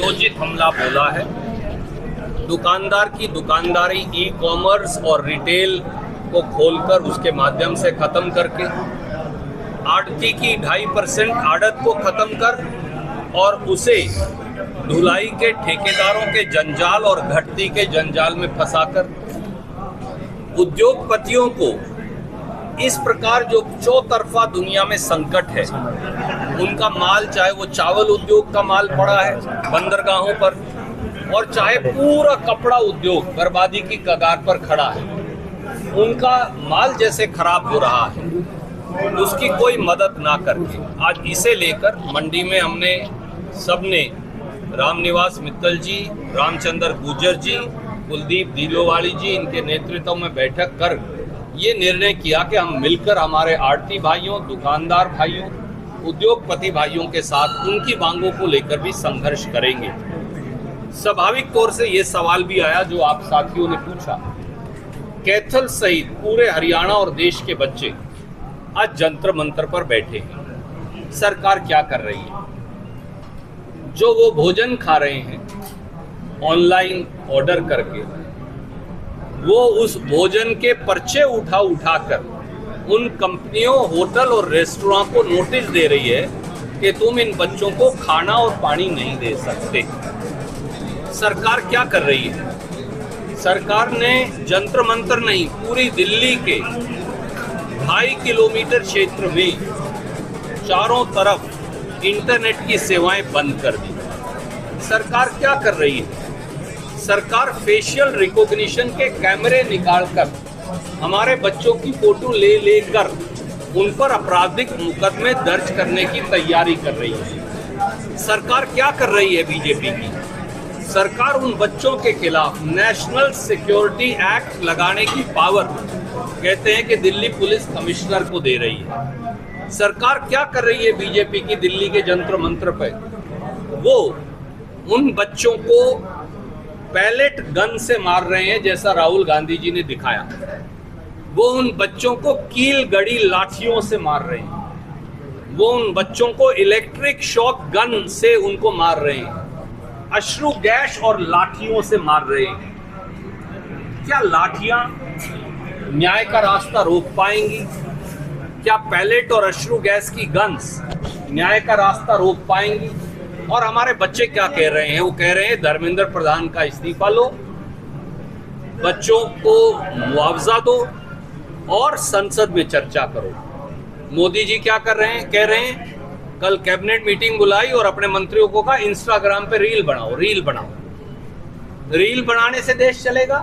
सुनियोजित हमला बोला है। दुकानदार की दुकानदारी ई कॉमर्स और रिटेल को खोलकर उसके माध्यम से खत्म करके, आड़ती की 2.5% आड़त को खत्म कर और उसे धुलाई के ठेकेदारों के जंजाल और घटती के जंजाल में फंसाकर उद्योगपतियों को इस प्रकार जो चौतरफा दुनिया में संकट है, उनका माल चाहे वो चावल उद्योग का माल पड़ा है बंदरगाहों पर और चाहे पूरा कपड़ा उद्योग बर्बादी की कगार पर खड़ा है, उनका माल जैसे खराब हो रहा है, उसकी कोई मदद ना करके आज इसे लेकर मंडी में हमने सबने रामनिवास मित्तल जी, रामचंद्र गुर्जर जी, कुलदीप दिलोवाली जी, इनके नेतृत्व में बैठक कर ये निर्णय किया कि हम मिलकर हमारे आड़ती भाइयों, दुकानदार भाइयों, उद्योगपति भाइयों के साथ उनकी मांगों को लेकर भी संघर्ष करेंगे। स्वाभाविक तौर से ये सवाल भी आया जो आप साथियों ने पूछा, कैथल सहित पूरे हरियाणा और देश के बच्चे आज जंतर मंतर पर बैठे हैं, सरकार क्या कर रही है? जो वो भोजन खा रहे हैं ऑनलाइन ऑर्डर करके, वो उस भोजन के पर्चे उठाकर उन कंपनियों, होटल और रेस्टोरेंट को नोटिस दे रही है कि तुम इन बच्चों को खाना और पानी नहीं दे सकते। सरकार क्या कर रही है? सरकार ने जंतर मंतर नहीं, पूरी दिल्ली के 2.5 किलोमीटर क्षेत्र में चारों तरफ इंटरनेट की सेवाएं बंद कर दी। सरकार क्या कर रही है? सरकार फेशियल रिकॉग्निशन के कैमरे निकालकर हमारे बच्चों की फोटो लेकर उन पर आपराधिक मुकदमे दर्ज करने की तैयारी कर रही है। सरकार क्या कर रही है बीजेपी की? सरकार उन बच्चों के खिलाफ नेशनल सिक्योरिटी एक्ट लगाने की पावर कहते हैं कि दिल्ली पुलिस कमिश्नर को दे रही है। सरकार क्या कर रही है बीजेपी की दिल्ली के जंतर मंतर पर? वो उन बच्चों को पैलेट गन से मार रहे हैं जैसा राहुल गांधी जी ने दिखाया। वो उन बच्चों को कील गड़ी लाठियों से मार रहे हैं। वो उन बच्चों को इलेक्ट्रिक शॉक गन से उनको मार रहे हैं, अश्रु गैस और लाठियों से मार रहे हैं। क्या लाठियां न्याय का रास्ता रोक पाएंगी? क्या पैलेट और अश्रु गैस की गन्स न्याय का रास्ता रोक पाएंगी? और हमारे बच्चे क्या कह रहे हैं? वो कह रहे हैं धर्मेंद्र प्रधान का इस्तीफा लो, बच्चों को मुआवजा दो और संसद में चर्चा करो। मोदी जी क्या कर रहे हैं? कह रहे हैं कल कैबिनेट मीटिंग बुलाई और अपने मंत्रियों को कहा इंस्टाग्राम पे रील बनाओ। रील बनाने से देश चलेगा?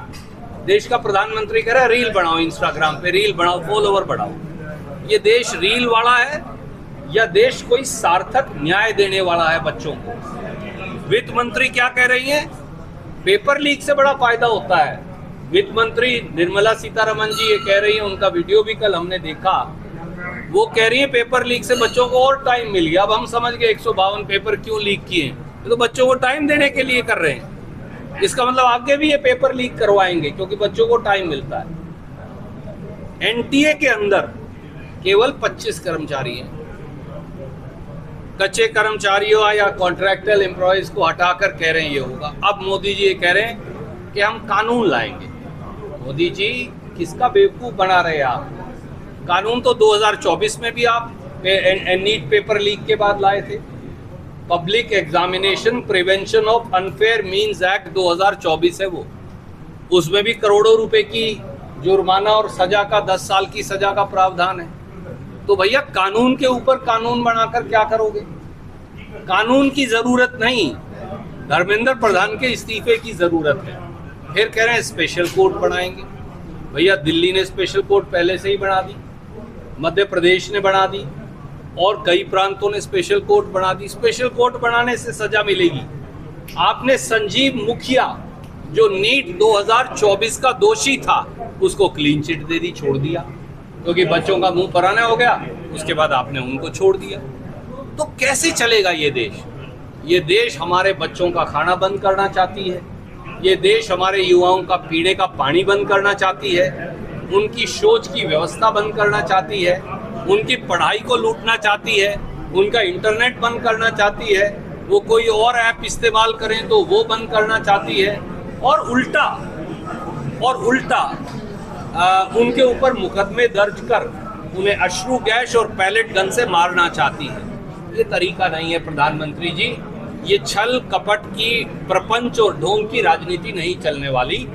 देश का प्रधानमंत्री कह रहा है रील बनाओ, इंस्टाग्राम पे रील बनाओ, फॉलोवर बढ़ाओ। ये देश रील वाला है या देश कोई सार्थक न्याय देने वाला है बच्चों को? वित्त मंत्री क्या कह रही है? पेपर लीक से बड़ा फायदा होता है। वित्त मंत्री निर्मला सीतारमण जी ये कह रही है, उनका वीडियो भी कल हमने देखा। वो कह रही है पेपर लीक से बच्चों को और टाइम मिल गया। अब हम समझ गए 152 पेपर क्यों लीक किए, तो बच्चों को टाइम देने के लिए कर रहे हैं। इसका मतलब आगे भी ये पेपर लीक करवाएंगे क्योंकि बच्चों को टाइम मिलता है। एनटीए के अंदर केवल 25 कर्मचारी हैं। कच्चे कर्मचारियों या कॉन्ट्रैक्चुअल एम्प्लॉयज को हटाकर कह रहे हैं ये होगा। अब मोदी जी ये कह रहे हैं कि हम कानून लाएंगे। मोदी जी किसका बेवकूफ बना रहे हैं आप? कानून तो 2024 में भी आप नीट पेपर लीक के बाद लाए थे। Public examination prevention of unfair means act 2024 है वो, उसमें भी करोड़ों रुपए की जुर्माना और सजा का 10 साल की सजा का प्रावधान है। तो भैया कानून के ऊपर कानून बनाकर क्या करोगे? कानून की जरूरत नहीं, धर्मेंद्र प्रधान के इस्तीफे की जरूरत है। फिर कह रहे हैं स्पेशल कोर्ट बनाएंगे। भैया दिल्ली ने स्पेशल कोर्ट पहले से ही बना दी, मध्य प्रदेश ने बना दी और कई प्रांतों ने स्पेशल कोर्ट बना दी। स्पेशल कोर्ट बनाने से सजा मिलेगी। आपने संजीव मुखिया जो नीट 2024 का दोषी था उसको क्लीन चिट दे दी, छोड़ दिया क्योंकि बच्चों का मुंह पराना हो गया। उसके बाद आपने उनको छोड़ दिया। तो कैसे चलेगा ये देश? ये देश हमारे बच्चों का खाना बंद करना चाहती है। ये देश हमारे युवाओं का पीने का पानी बंद करना चाहती है, उनकी शौच की व्यवस्था बंद करना चाहती है, उनकी पढ़ाई को लूटना चाहती है, उनका इंटरनेट बंद करना चाहती है, वो कोई और ऐप इस्तेमाल करें तो वो बंद करना चाहती है, और उल्टा उनके ऊपर मुकदमे दर्ज कर उन्हें अश्रु गैस और पैलेट गन से मारना चाहती है। ये तरीका नहीं है प्रधानमंत्री जी, ये छल कपट की प्रपंच और ढोंग की राजनीति नहीं चलने वाली।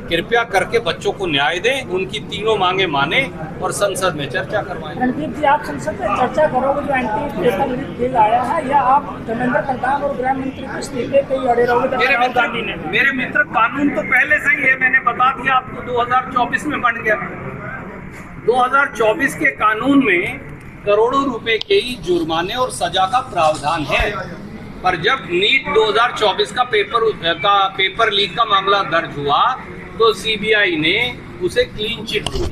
कृपया करके बच्चों को न्याय दें, उनकी तीनों मांगे माने और संसद में चर्चा करवाएं। रणदीप जी, आप संसद में चर्चा करोगे जो एंटी पेपर लीक बिल आया है, या आप धर्मेंद्र प्रधान और गृह मंत्री के इस्तीफे पे ही अड़े रहोगे? मेरे मित्र, कानून तो पहले से ही है, मैंने बता दिया आपको, 2024 में बन गया। 2024 के कानून में करोड़ों रुपए के ही जुर्माने और सजा का प्रावधान है, पर जब नीट 2024 का पेपर लीक का मामला दर्ज हुआ तो सीबीआई ने उसे क्लीन चिट दी।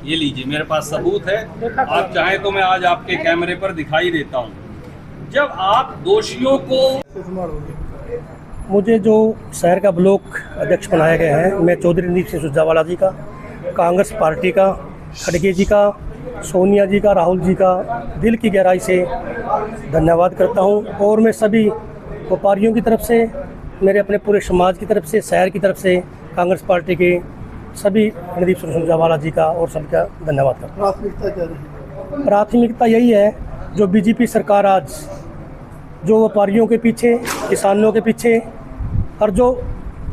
ये लीजिए, मेरे पास सबूत है, आप चाहें तो मैं आज आपके कैमरे पर दिखाई देता हूँ। जब आप दोषियों को, मुझे जो शहर का ब्लॉक अध्यक्ष बनाया गया है, मैं चौधरी रणदीप सिंह सुरजेवाला जी का, कांग्रेस पार्टी का, खड़गे जी का, सोनिया जी का, राहुल जी का दिल की गहराई से धन्यवाद करता हूँ। और मैं सभी व्यापारियों की तरफ से, मेरे अपने पूरे समाज की तरफ से, शहर की तरफ से, कांग्रेस पार्टी के सभी रणदीप सिंह सुरजेवाला जी का और सबका धन्यवाद करता हूँ। प्राथमिकता क्या रही? प्राथमिकता यही है, जो बीजेपी सरकार आज जो व्यापारियों के पीछे, किसानों के पीछे और जो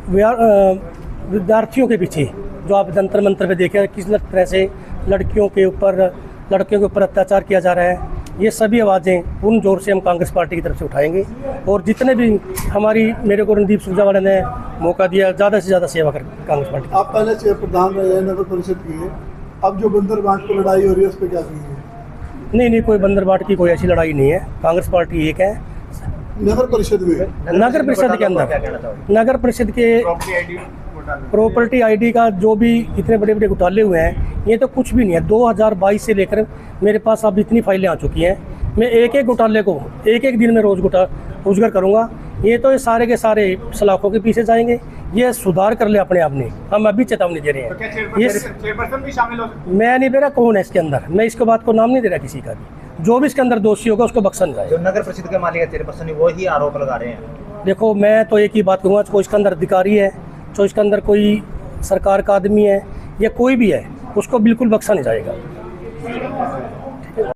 विद्यार्थियों के पीछे, जो आप जंतर मंतर पे देखे किस तरह से लड़कियों के ऊपर अत्याचार किया जा रहा है, ये सभी आवाज़ें पूर्ण जोर से हम कांग्रेस पार्टी की तरफ से उठाएंगे। और जितने भी मेरे को रणदीप सुरजेवाला ने मौका दिया, ज़्यादा से ज़्यादा सेवा कर कांग्रेस पार्टी। आप पहले से प्रधान रहे नगर परिषद की, अब जो बंदर बांट को लड़ाई हो रही है उस पर क्या कहेंगे? नहीं, कोई बंदर बाट की कोई ऐसी लड़ाई नहीं है। कांग्रेस पार्टी एक है। नगर परिषद में, नगर परिषद के अंदर, नगर परिषद के प्रॉपर्टी आईडी का जो भी इतने बड़े बड़े घोटाले हुए हैं, ये तो कुछ भी नहीं है। 2022 से लेकर मेरे पास अब इतनी फाइलें आ चुकी हैं, मैं एक एक घोटाले को एक दिन में रोज उजागर करूँगा। ये तो ये सारे के सारे सलाखों के पीछे जाएंगे। ये सुधार कर ले अपने आप ने, हम अभी चेतावनी दे रहे हैं। तो ये चेयरपर्सन भी शामिल हो? मैं नहीं दे रहा कौन है इसके अंदर, मैं इसके बात को नाम नहीं दे रहा किसी का भी। जो भी इसके अंदर दोषी होगा उसको बख्शा नहीं जाएगा। जो नगर परिषद के मालिक है चेयरपर्सन, वो ही आरोप लगा रहे हैं। देखो, मैं तो एक ही बात कहूँगा, कोई इसके अंदर अधिकारी है, तो इसके अंदर कोई सरकार का आदमी है या कोई भी है, उसको बिल्कुल बख्शा नहीं जाएगा।